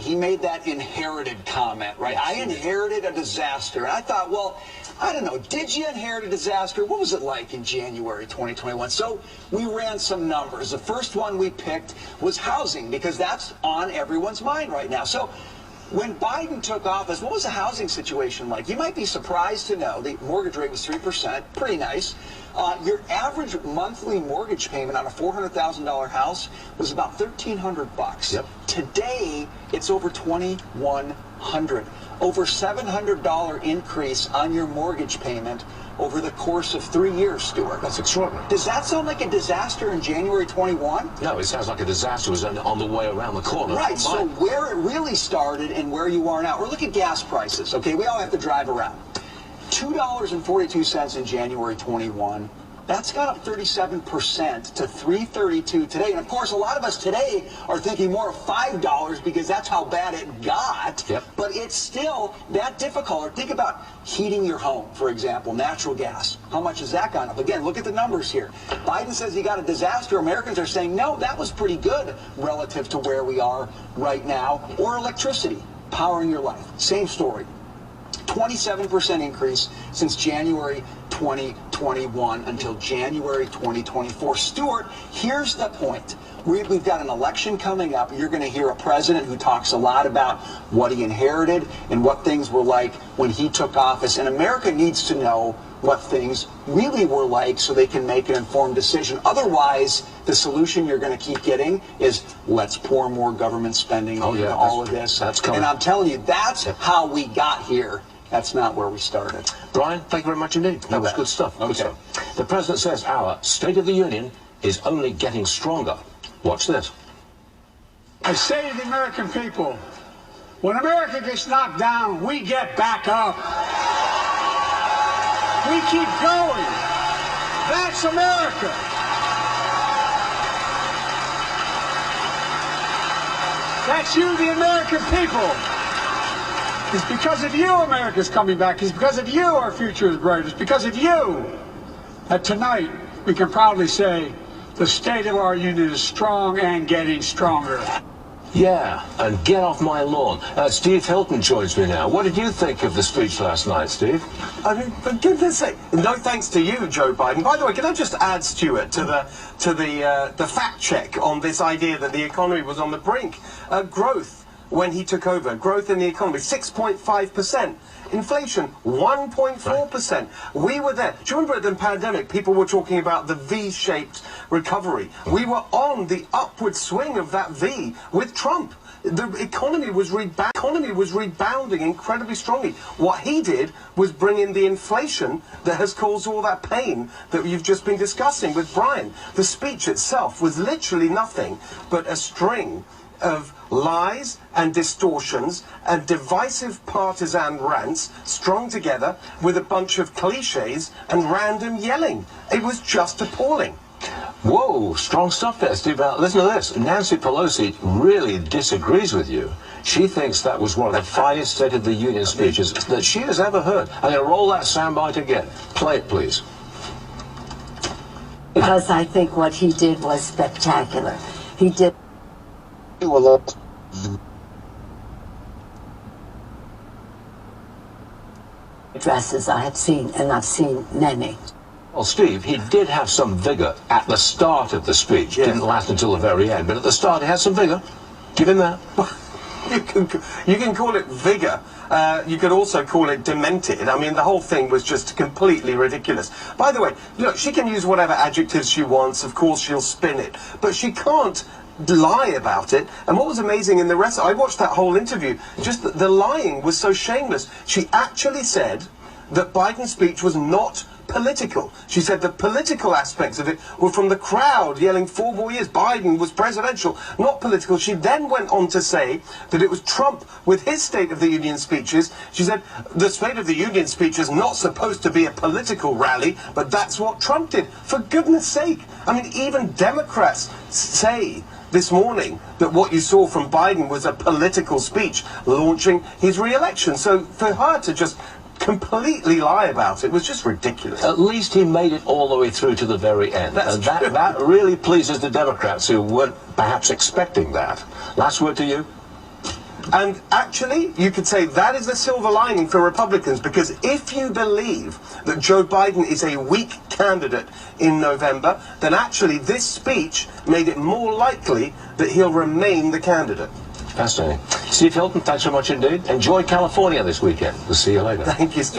he made that inherited comment, right? I inherited a disaster. And I thought, well, I don't know, did you inherit a disaster? What was it like in January 2021? So we ran some numbers. The first one we picked was housing, because that's on everyone's mind right now. So when Biden took office, what was the housing situation like? You might be surprised to know the mortgage rate was 3%, pretty nice. Your average monthly mortgage payment on a $400,000 house was about $1,300. Yep. Today, it's over $2,100. Over $700 increase on your mortgage payment over the course of 3 years, Stuart. That's extraordinary. Does that sound like a disaster in January 21? No, it sounds like a disaster was on the way around the corner. Right, so where it really started and where you are now. Or look at gas prices, okay? We all have to drive around. $2.42 in January 21. That's got up 37% to $3.32 today. And of course, a lot of us today are thinking more of $5 because that's how bad it got. Yep. But it's still that difficult. Or think about heating your home, for example, natural gas. How much has that gone up? Again, look at the numbers here. Biden says he got a disaster. Americans are saying, no, that was pretty good relative to where we are right now. Or electricity, powering your life. Same story. 27% increase since January 2021 until January 2024. Stuart, here's the point. We've got an election coming up. You're going to hear a president who talks a lot about what he inherited and what things were like when he took office. And America needs to know what things really were like so they can make an informed decision. Otherwise, the solution you're going to keep getting is let's pour more government spending into all of this. That's coming. And I'm telling you, that's how we got here. That's not where we started. Brian, thank you very much indeed. That was good stuff. Okay. Good stuff. The President says our State of the Union is only getting stronger. Watch this. I say to the American people, when America gets knocked down, we get back up. We keep going. That's America. That's you, the American people. It's because of you America's coming back. It's because of you our future is bright. It's because of you that tonight we can proudly say the state of our union is strong and getting stronger. Yeah, and get off my lawn. Steve Hilton joins me now. What did you think of the speech last night, Steve? I mean, for goodness sake, no thanks to you, Joe Biden. By the way, can I just add, Stuart, to the fact check on this idea that the economy was on the brink? Growth when he took over, growth in the economy, 6.5%. Inflation, 1.4%. We were there. Do you remember at the pandemic, people were talking about the V-shaped recovery? We were on the upward swing of that V with Trump. The economy was rebounding incredibly strongly. What he did was bring in the inflation that has caused all that pain that you've just been discussing with Brian. The speech itself was literally nothing but a string of lies and distortions and divisive partisan rants strung together with a bunch of cliches and random yelling. It was just appalling. Whoa, strong stuff there, Steve. Listen to this. Nancy Pelosi really disagrees with you. She thinks that was one of the finest State of the Union speeches that she has ever heard. I'm going to roll that soundbite again. Play it, please. Because I think what he did was spectacular. He did a lot. Dresses I have seen, and I've seen many. Well, Steve, he did have some vigor at the start of the speech. Yes. Didn't last until the very end, but at the start he had some vigor. Give him that. You can call it vigor. You could also call it demented. I mean, the whole thing was just completely ridiculous. By the way, look, she can use whatever adjectives she wants. Of course, she'll spin it. But she can't lie about it. And what was amazing in the rest, I watched that whole interview, just the lying was so shameless. She actually said that Biden's speech was not political. She said the political aspects of it were from the crowd yelling 4 more years. Biden was presidential, not political. She then went on to say that it was Trump with his State of the Union speeches. She said the State of the Union speech is not supposed to be a political rally, but that's what Trump did. For goodness sake. I mean, even Democrats say this morning that what you saw from Biden was a political speech launching his re-election. So for her to just completely lie about it was just ridiculous. At least he made it all the way through to the very end. That's and true. That really pleases the Democrats who weren't perhaps expecting that. Last word to you? And actually, you could say that is the silver lining for Republicans, because if you believe that Joe Biden is a weak candidate in November, then actually this speech made it more likely that he'll remain the candidate. Fascinating. Steve Hilton, thanks so much indeed. Enjoy California this weekend. We'll see you later. Thank you, Stu.